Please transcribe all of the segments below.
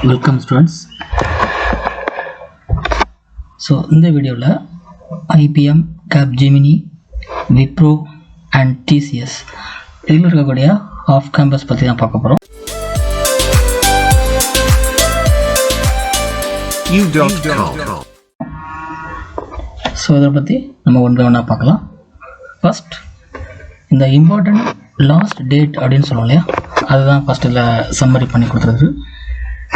Welcome students. So in the video la IPM, Capgemini, Wipro and TCS இதில் இருக்கக்கூடிய off campus பற்றி தான் பார்க்க போகிறோம். ஸோ இதை பற்றி நம்ம ஒன்று பார்க்கலாம். ஃபர்ஸ்ட் இந்த இம்பார்ட்டன்ட் லாஸ்ட் டேட் அப்படின்னு சொல்லுவோம் இல்லையா, அதுதான் ஃபஸ்ட் இதில் சம்மரி பண்ணி கொடுத்துருக்கு.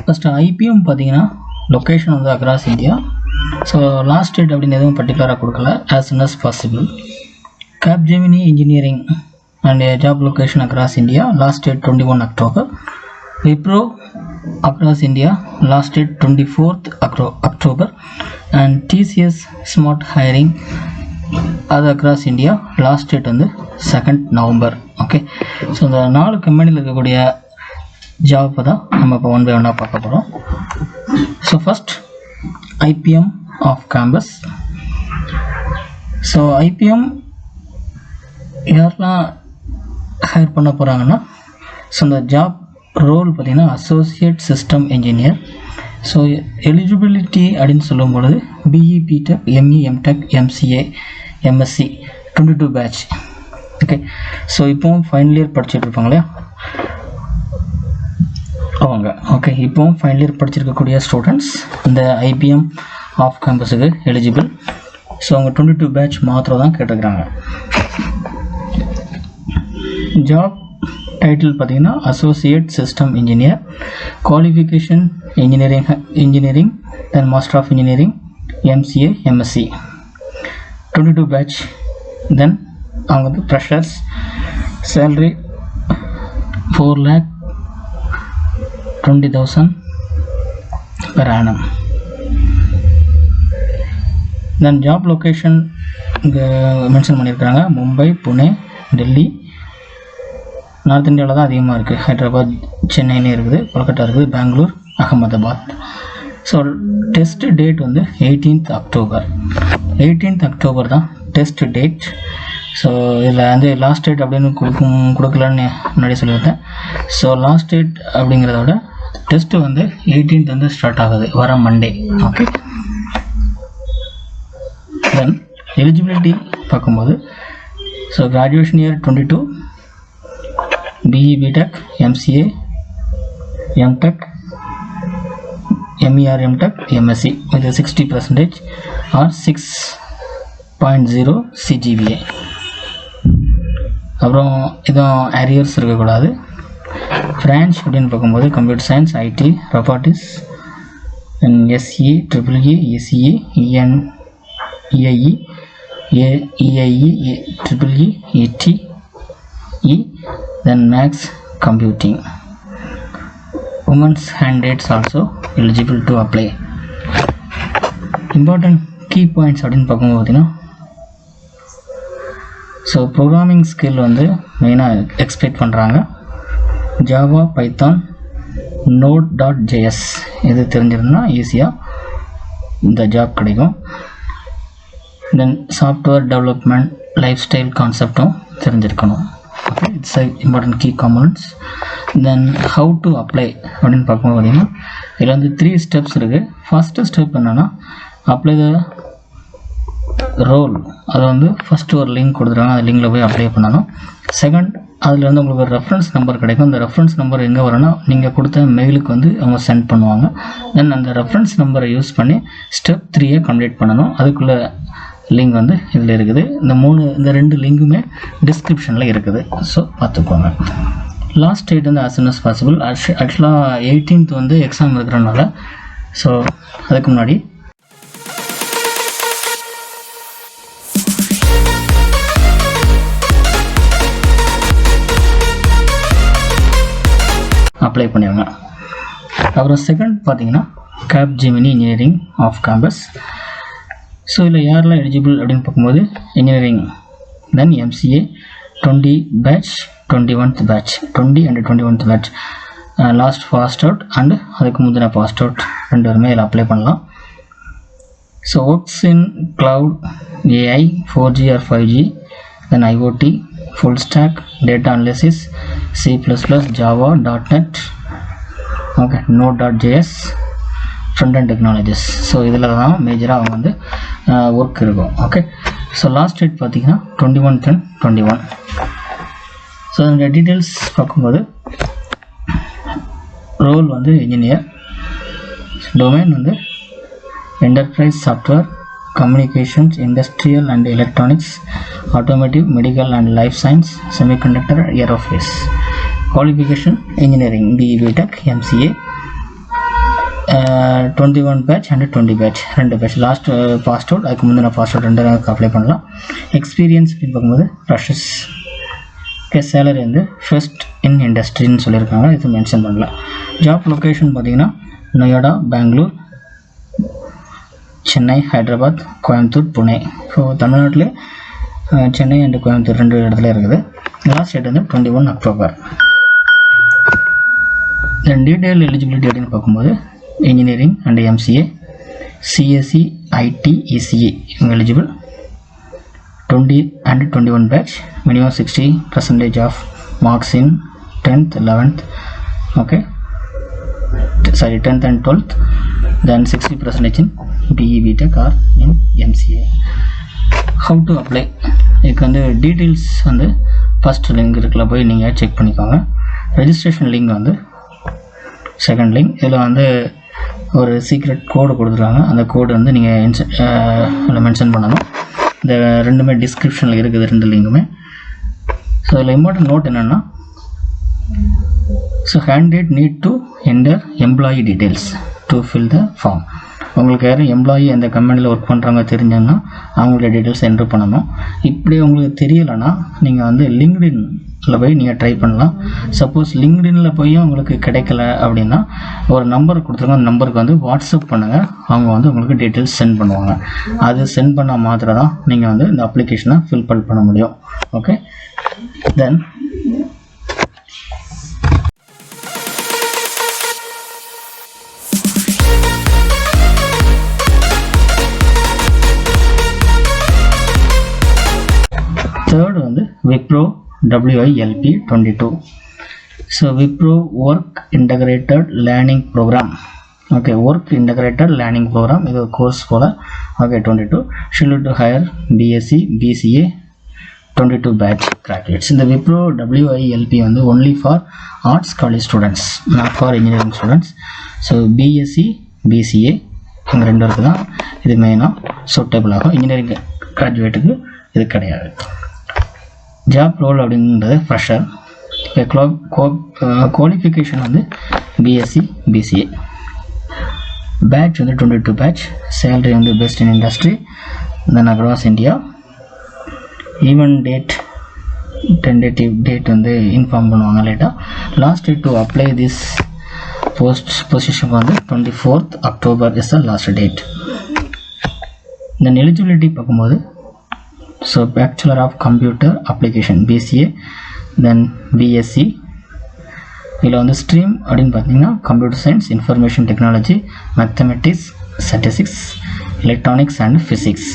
ஃபஸ்ட்டு ஐபிஎம் பார்த்தீங்கன்னா லொக்கேஷன் வந்து across India. So last date அப்படின்னு எதுவும் பர்டிகுலராக கொடுக்கல, as soon as possible. Capgemini engineering and a job location across India, last date 21 October. Wipro across India, last date 24th October. And TCS smart hiring அது across India, last date வந்து 2nd November. Okay, so இந்த 4 கம்பெனியில் இருக்கக்கூடிய job தான் நம்ம இப்போ one by ஒன்னாக பார்க்க போகிறோம். So first IBM off campus. So IBM யாரெல்லாம் ஹையர் பண்ண போகிறாங்கன்னா, ஸோ இந்த ஜாப் ரோல் பார்த்திங்கன்னா associate system engineer. So eligibility அப்படின்னு சொல்லும் பொழுது BE, BTech, ME, MTech, MCA, MSc 22 batch. Okay, so இப்போவும் ஃபைனல் இயர் படிச்சுட்டு இருப்பாங்க இல்லையா அவங்க. ஓகே, இப்போவும் ஃபைனல் இயர் படிச்சிருக்கக்கூடிய ஸ்டூடெண்ட்ஸ் இந்த ஐபிஎம் ஆஃப் கேம்பஸுக்கு எலிஜிபிள். ஸோ அவங்க 22 பேட்ச் மாத்திரம் தான் கேட்டுக்கிறாங்க. ஜாப் டைட்டில் பார்த்தீங்கன்னா associate system engineer. Qualification engineering then master of engineering, MCA, MSc 22 batch. Then அவங்க வந்து freshers. Salary 4,20,000 per annum. Then job location இங்கே மென்ஷன் பண்ணியிருக்காங்க, மும்பை, புனே, டெல்லி. நார்த் இந்தியாவில் தான் அதிகமாக இருக்குது. ஹைதராபாத், சென்னைன்னு இருக்குது, கொல்கட்டா இருக்குது, Bangalore, Ahmedabad. So test date வந்து 18th October. 18th October தான் டெஸ்ட் டேட். ஸோ இதில் வந்து லாஸ்ட் டேட் அப்படின்னு கொடுக்கலன்னு முன்னாடி சொல்லியிருந்தேன். ஸோ லாஸ்ட் டேட் அப்படிங்கிறத விட டெஸ்ட்டு வந்து 18th வந்து ஸ்டார்ட் ஆகுது, வர மண்டே. ஓகே, தென் எலிஜிபிலிட்டி பார்க்கும்போது so graduation year 22, BE, BTech, MCA, MTech, MER, MTech, MSc with 60% or 6.0 CGPA. அப்புறம் இதுவும் ஏரியர்ஸ் இருக்கக்கூடாது. பிரான்ச் அப்படின்னு பார்க்கும்போது computer science, IT, robotics, SE, EEE, ECE, EIE, EIE, EEE, ET, then Max Computing. Women's candidates also eligible to apply. Important key points அப்படின்னு பார்க்கும்போது பார்த்தீங்கன்னா, so programming skill வந்து மெயினாக எக்ஸ்பெக்ட் பண்ணுறாங்க. ஜாவா, பைத்தான், Node.js இது தெரிஞ்சிருந்தா ஈஸியாக இந்த ஜாப் கிடைக்கும். Then software development, life style கான்செப்டும் தெரிஞ்சிருக்கணும். Okay, it's important key components. Then how to apply அப்படின்னு பார்க்கும்போது பார்த்தீங்கன்னா இதில் வந்து 3 ஸ்டெப்ஸ் இருக்குது. ஃபஸ்ட்டு ஸ்டெப் என்னென்னா அப்ளை த ரோல். அது வந்து ஃபஸ்ட்டு ஒரு லிங்க் கொடுத்துருவாங்க, அந்த லிங்கில் போய் அப்ளை பண்ணணும். செகண்ட், அதில் வந்து உங்களுக்கு ஒரு ரெஃபரன்ஸ் நம்பர் கிடைக்கும். அந்த ரெஃபரன்ஸ் நம்பர் எங்கே வரும்னா நீங்கள் கொடுத்த மெயிலுக்கு வந்து அவங்க சென்ட் பண்ணுவாங்க. தென் அந்த ரெஃபரன்ஸ் நம்பரை யூஸ் பண்ணி ஸ்டெப் 3 கம்ப்ளீட் பண்ணணும். அதுக்குள்ளே லிங்க் வந்து இதில் இருக்குது. இந்த 2 லிங்க்குமே டிஸ்கிரிப்ஷனில் இருக்குது. ஸோ பார்த்துக்கோங்க. லாஸ்ட் டேட் வந்து as soon as possible. ஆக்சுவலாக 18th வந்து எக்ஸாம் இருக்கிறனால, ஸோ அதுக்கு முன்னாடி அப்ளை பண்ணிடுங்க. அப்புறம் செகண்ட் பார்த்தீங்கன்னா Capgemini engineering off campus. So இதில் யாரெல்லாம் எலிஜிபிள் அப்படின்னு பார்க்கும்போது engineering, then MCA 20 batch, 21th batch, 20 and 21th batch, last passed out and அதுக்கு முந்தின ஃபாஸ்ட் அவுட் 2 பேருமே இதில் அப்ளை பண்ணலாம். So works in cloud, AI, 4G or 5G, then IoT, full stack, data analysis, C++, Java, .NET, okay node.js front end technologies. ஸோ இதில் தான் மேஜராக அவங்க வந்து ஒர்க் இருக்கும். ஓகே, ஸோ லாஸ்ட் டேட் பார்த்தீங்கன்னா 21/10/21. ஸோ இந்த டீட்டெயில்ஸ் பார்க்கும்போது ரோல் வந்து இன்ஜினியர், டொமைன் வந்து enterprise software, communications, industrial and electronics, automotive, medical and life science, semiconductor, aerospace. Qualification engineering, BE BTech, MCA. 21 batch and 20 batch, 2 batch. Last passed out, அதுக்கு முந்தின passed out 2 apply பண்ணலாம். Experience அப்படின்னு பார்க்கும்போது freshers. Okay, salary வந்து first in இண்டஸ்ட்ரின்னு சொல்லியிருக்காங்க, இது mention பண்ணலாம். ஜாப் லொக்கேஷன் பார்த்தீங்கன்னா நொய்டா, பெங்களூர், சென்னை, ஹைதராபாத், கோயம்புத்தூர், புனே. ஸோ தமிழ்நாட்டிலே சென்னை அண்ட் கோயம்புத்தூர் 2 இடத்துல இருக்குது. லாஸ்ட் டேட் வந்து 21 அக்டோபர். தென் டீட்டெயில் எலிஜிபிலிட்டி அப்படின்னு பார்க்கும்போது engineering and MCA, CSE, IT, ECE இவங்க eligible. 20 and 21 batch, minimum 60% of marks in 10th 11th. Okay, sorry 10th and 12th. Then 60% in BE BTech or in MCA. How to apply? இதுக்கு வந்து details வந்து first link இருக்குல்ல, போய் நீங்கள் check பண்ணிக்கோங்க. Registration link வந்து second link. இதில் வந்து ஒரு சீக்ரெட் கோடு கொடுத்துருக்காங்க, அந்த கோடு வந்து நீங்கள் இதில் மென்ஷன் பண்ணணும். இந்த ரெண்டுமே டிஸ்கிரிப்ஷனில் இருக்குது, 2 லிங்குமே. ஸோ இதில் இம்பார்ட்டன்ட் நோட் என்னென்னா, so candidate need to enter employee details to fill the form. உங்களுக்கு யாரும் எம்ப்ளாயி அந்த கம்பெனியில் ஒர்க் பண்ணுறாங்க தெரிஞ்சோன்னா அவங்களோட டீட்டெயில்ஸ் என்ட்ரு பண்ணணும். இப்படி உங்களுக்கு தெரியலைன்னா நீங்கள் வந்து லிங்க்டின்ல போய் நீங்கள் ட்ரை பண்ணலாம். சப்போஸ் லிங்க்டின்ல போய் உங்களுக்கு கிடைக்கல அப்படின்னா ஒரு நம்பர் கொடுத்துருங்க, அந்த நம்பருக்கு வந்து வாட்ஸ்அப் பண்ணுங்கள், அவங்க வந்து உங்களுக்கு டீட்டெயில்ஸ் சென்ட் பண்ணுவாங்க. அது சென்ட் பண்ணால் மாத்திரம் தான் நீங்கள் வந்து இந்த அப்ளிகேஷனை ஃபில் பண்ண முடியும். ஓகே, தென் தேர்ட் வந்து Wipro WILP 22. So Wipro work integrated learning programme. Okay, work integrated learning programme, இது கோர்ஸ் போல். Okay, 22 scheduled to hire BSc BCA 22 batch graduates. இந்த விப்ரோ WILP வந்து only for arts college students, not for engineering students. So BSc BCA இங்கே 2 இருக்குது தான் இது மெயினாக suitable ஆகும். இன்ஜினியரிங் கிராஜுவேட்டுக்கு இது கிடையாது. ஜாப் ரோல் அப்படின்றது ஃப்ரெஷர். குவாலிஃபிகேஷன் வந்து BSc BCA. பேட்ச் வந்து 22 பேட்ச். சேலரி வந்து best in industry, then across India. Event date, tentative date வந்து இன்ஃபார்ம் பண்ணுவாங்க லேட்டாக. Last date to apply this பொசிஷனுக்கு வந்து 24th October is the last date. Then eligibility பார்க்கும்போது so bachelor of computer application BCA, then BSc. இதில் வந்து stream அப்படின்னு பார்த்தீங்கன்னா computer science, information technology, mathematics, statistics, electronics and physics.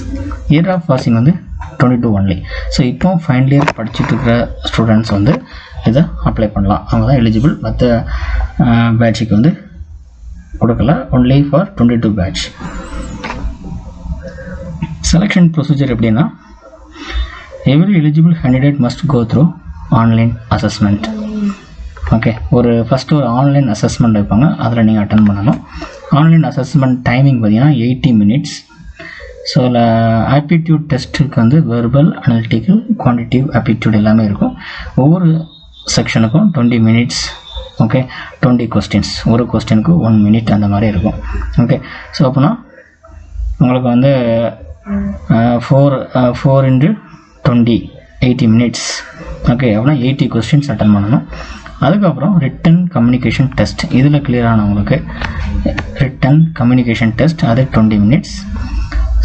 Year of passing வந்து 22 only. So இப்போ final year படிச்சுட்டு இருக்கிற students வந்து இதை அப்ளை பண்ணலாம், அவங்க தான் எலிஜிபிள். மற்ற பேட்சுக்கு வந்து கொடுக்கல, only for 22 batch. Selection procedure எப்படின்னா, every eligible candidate must go through online assessment. Okay, first ஒரு ஆன்லைன் அசஸ்மெண்ட் வைப்பாங்க, அதில் நீங்கள் அட்டன் பண்ணணும். ஆன்லைன் அசஸ்மெண்ட் டைமிங் பார்த்தீங்கன்னா 80 minutes. ஸோ அதில் ஆப்டிடியூட் டெஸ்ட்டுக்கு வந்து வெர்பல், அனலிட்டிக்கல், குவான்டிட்டிவ் ஆப்டிடியூட் எல்லாமே இருக்கும். ஒவ்வொரு செக்ஷனுக்கும் 20 minutes. ஓகே, 20 questions, ஒரு கொஸ்டினுக்கு 1 minute அந்த மாதிரி இருக்கும். ஓகே, ஸோ அப்போனா உங்களுக்கு வந்து 4 into 20 80 minutes. ஓகே, அப்படின்னா 80 questions அட்டன் பண்ணணும். அதுக்கப்புறம் ரிட்டன் கம்யூனிகேஷன் டெஸ்ட், இதில் கிளியர் ஆனவங்களுக்கு ரிட்டன் கம்யூனிகேஷன் டெஸ்ட், அது 20 minutes.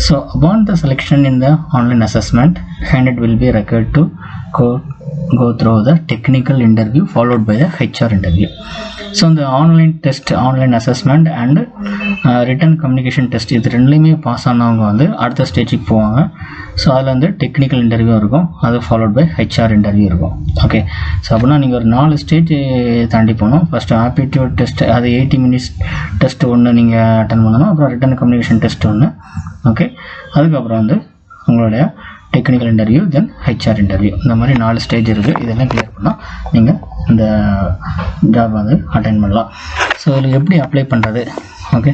So upon the selection in the online assessment, candidate will be required to go go through the technical interview followed by the HR interview. So இந்த online test, online assessment and return communication test இது ரெண்டுலேயுமே pass ஆனவங்க வந்து அடுத்த ஸ்டேஜுக்கு போவாங்க. So அதில் வந்து டெக்னிக்கல் இன்டர்வியூ இருக்கும், அது ஃபாலோட் பை ஹெச்ஆர் இன்டர்வியூ இருக்கும். ஓகே, ஸோ அப்படின்னா நீங்கள் ஒரு 4 ஸ்டேஜ் தாண்டி போகணும். ஃபஸ்ட்டு ஆப்டிடியூட் டெஸ்ட், அது 80 minutes டெஸ்ட் ஒன்று நீங்கள் அட்டன் பண்ணணும். அப்புறம் ரிட்டன் கம்யூனிகேஷன் டெஸ்ட் ஒன்று. ஓகே, அதுக்கப்புறம் வந்து உங்களுடைய டெக்னிக்கல் இன்டர்வியூ, தென் ஹெச்ஆர் இன்டர்வியூ. இந்த மாதிரி 4 ஸ்டேஜ் இருக்குது. இதெல்லாம் கிளியர் பண்ணால் நீங்கள் இந்த ஜாப் வந்து அட்டன் பண்ணலாம். ஸோ இதில் எப்படி அப்ளை பண்ணுறது? ஓகே,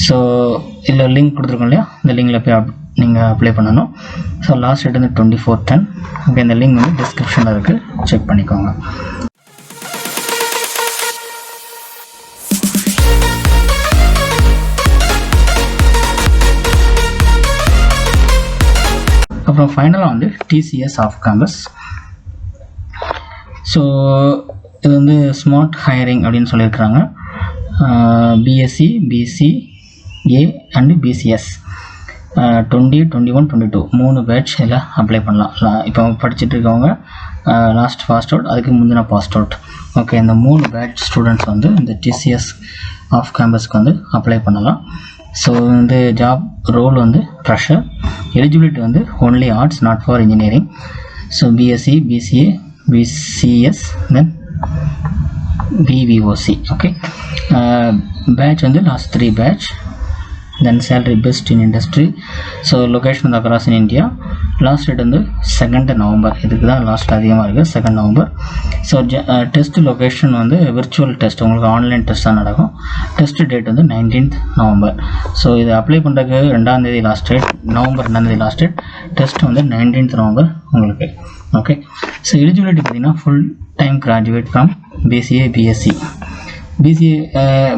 ஸோ இதில் லிங்க் கொடுத்துருக்கோம் இல்லையா, இந்த லிங்கில் போய் நீங்கள் அப்ளை பண்ணணும். ஸோ லாஸ்ட் டேட் வந்து 24/10. ஓகே, இந்த லிங்க் வந்து டிஸ்கிரிப்ஷனில் இருக்குது, செக் பண்ணிக்கோங்க. அப்புறம் ஃபைனலாக வந்து டிசிஎஸ் ஆஃப் கேம்பஸ். ஸோ இது வந்து ஸ்மார்ட் ஹையரிங் அப்படின்னு சொல்லியிருக்கிறாங்க. BSc, BCA and BCS 20, 21, 22 3 batch இதில் அப்ளை பண்ணலாம். இப்போ படிச்சுட்டு இருக்கவங்க லாஸ்ட் பாஸ்ட் அவுட், அதுக்கு முந்தின பாஸ்ட் அவுட். ஓகே, இந்த 3 பேட்ச் ஸ்டூடெண்ட்ஸ் வந்து இந்த டிசிஎஸ் ஆஃப் கேம்பஸ்க்கு வந்து அப்ளை பண்ணலாம். ஸோ இந்த ஜாப் ரோல் வந்து ஃப்ரெஷர், எலிஜிபிலிட்டி வந்து only arts, not for engineering. So BSc, BCA, BCS, then BVoc. Okay, batch வந்து last 3 batch. Then salary best in industry. So location வந்து across in India. Last date வந்து 2 November. இதுக்கு தான் last அதிகமாக இருக்குது, 2 November. So test location வந்து virtual test, உங்களுக்கு online test தான் நடக்கும். டெஸ்ட் டேட் வந்து 19th நவம்பர். ஸோ இது அப்ளை பண்ணுறதுக்கு 2ஆம் தேதி லாஸ்ட் டேட், நவம்பர் 2ஆம் தேதி லாஸ்ட் டேட். டெஸ்ட் வந்து 19th நவம்பர் உங்களுக்கு. ஓகே, ஸோ எலிஜிபிலிட்டி பார்த்தீங்கன்னா full time graduate from BCA, BSc,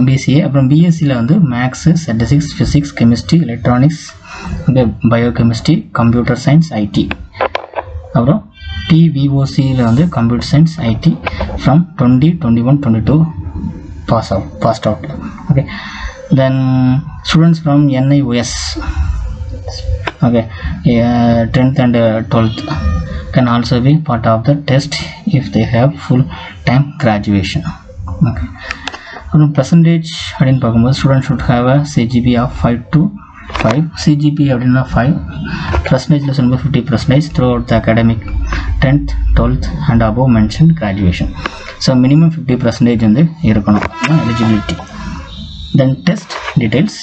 BCA. அப்புறம் பிஎஸ்சியில் வந்து maths, statistics, physics, chemistry, electronics, biochemistry, computer science, IT. அப்புறம் பிவிஓசியில் வந்து computer science, IT from 20, 21, 22 passed out. Okay, then students from NIOS, okay, 10th and 12th can also be part of the test if they have full time graduation. Okay, அப்புறம் percentage அப்படின்னு பார்க்கும்போது student should have a CGPA of 5 to 5. CGPA அப்படின்னா 5. பர்சன்டேஜில் சொல்லும்போது 50% throughout the academic 10th, 12th and above mentioned graduation. ஸோ minimum 50% வந்து இருக்கணும், eligibility. Then test details.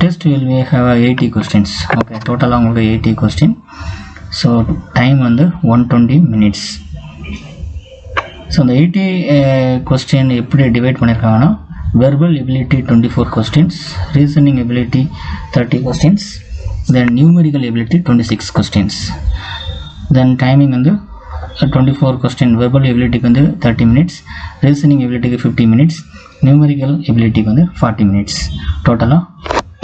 Test will have 80 questions. Okay, total உங்களுக்கு 80 question. So time வந்து 120 minutes. So இந்த 80 question எப்படி டிவைட் பண்ணியிருக்காங்கன்னா, verbal ability 24 questions, reasoning ability 30 questions, then numerical ability 26 questions. Then timing வந்து 24 question, verbal ability வந்து 30 minutes, reasoning ability 50 minutes, numerical ability வந்து 40 minutes. டோட்டலாக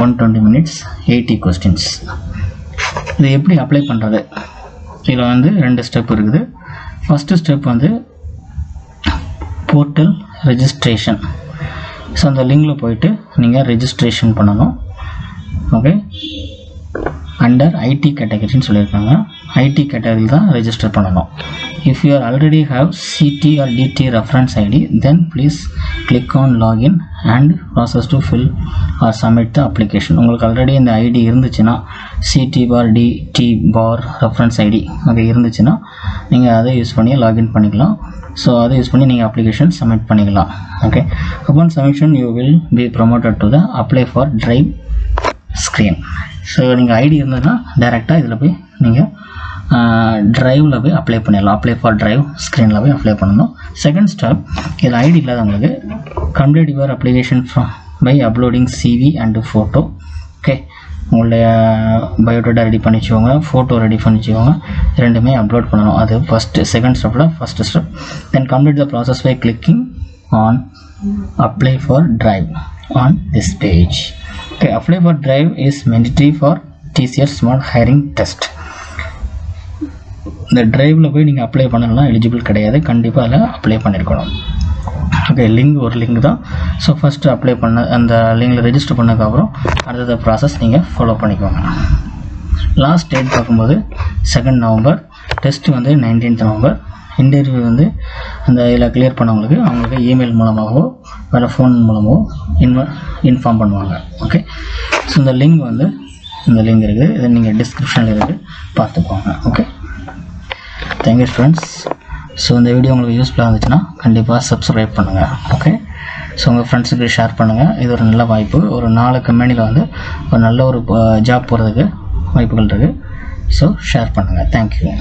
120 minutes, 80 questions. இது எப்படி அப்ளை பண்ணுறது? இதில் வந்து 2 ஸ்டெப் இருக்குது. ஃபஸ்ட்டு ஸ்டெப் வந்து போர்ட்டல் ரெஜிஸ்ட்ரேஷன். ஸோ அந்த லிங்கில் போயிட்டு நீங்கள் ரெஜிஸ்ட்ரேஷன் பண்ணணும். ஓகே, அண்டர் ஐடி கேட்டகரின்னு சொல்லியிருக்காங்க. ஐடி கேட்டகரியில் தான் ரெஜிஸ்டர் பண்ணணும். If you are already have CT or DT reference ID, then please click on login and process to fill or submit the application. உங்களுக்கு already இந்த ஐடி இருந்துச்சுன்னா, CT for DT for reference ID அது இருந்துச்சுன்னா நீங்கள் அதை use பண்ணி login பண்ணிக்கலாம். So அதை யூஸ் பண்ணி நீங்கள் அப்ளிகேஷன் சப்மிட் பண்ணிக்கலாம். Okay, upon submission you will be promoted to the apply for drive screen. So நீங்கள் ஐடி இருந்ததுன்னா டைரெக்டாக இதில் போய் நீங்கள் ட்ரைவில் போய் அப்ளை பண்ணிடலாம். அப்ளை ஃபார் ட்ரைவ் ஸ்க்ரீனில் போய் அப்ளை பண்ணணும். செகண்ட் ஸ்டெப், இதில் ஐடி இல்லாதவங்களுக்கு complete your application by uploading CV and photo. Okay, உங்களுடைய பயோடேட்டா ரெடி பண்ணி வச்சுக்கோங்க, ஃபோட்டோ ரெடி பண்ணி வச்சுக்கோங்க, ரெண்டுமே அப்லோட் பண்ணணும். அது ஃபஸ்ட்டு. செகண்ட் ஸ்டெப்பில் first step. Then complete the process by clicking on apply for drive on this page. Okay, apply for drive is mandatory for TCS smart hiring test. இந்த ட்ரைவில் போய் நீங்கள் அப்ளை பண்ணலாம், எலிஜிபிள் கிடையாது, கண்டிப்பாக அதில் அப்ளை பண்ணியிருக்கணும். ஓகே, ஒரு லிங்க் தான். ஸோ ஃபஸ்ட்டு அப்ளை பண்ண அந்த லிங்கில் ரெஜிஸ்டர் பண்ணதுக்கப்புறம் அடுத்த ப்ராசஸ் நீங்கள் ஃபாலோ பண்ணிக்கோங்க. லாஸ்ட் டேட் பார்க்கும்போது 2 நவம்பர், டெஸ்ட்டு வந்து 19th நவம்பர், இன்டர்வியூ வந்து அந்த இதில் கிளியர் பண்ணவங்களுக்கு அவங்களுக்கு இமெயில் மூலமாகவோ வேறு ஃபோன் மூலமாகவோ இன்ஃபார்ம் பண்ணுவாங்க. ஓகே, ஸோ இந்த லிங்க் இருக்குது, இதை நீங்கள் டிஸ்கிரிப்ஷனில் இருக்குது, பார்த்துக்கோங்க. Okay, thank you students. ஸோ இந்த வீடியோ உங்களுக்கு யூஸ்ஃபுல்லாக இருந்துச்சுன்னா கண்டிப்பாக சப்ஸ்கிரைப் பண்ணுங்கள். ஓகே, ஸோ உங்கள் ஃப்ரெண்ட்ஸுக்கு ஷேர் பண்ணுங்கள். இது ஒரு நல்ல வாய்ப்பு. ஒரு 4 கம்பெனியில் வந்து ஒரு நல்ல ஒரு ஜாப் போகிறதுக்கு வாய்ப்புகள் இருக்குது. ஸோ ஷேர் பண்ணுங்கள். தேங்க்யூ.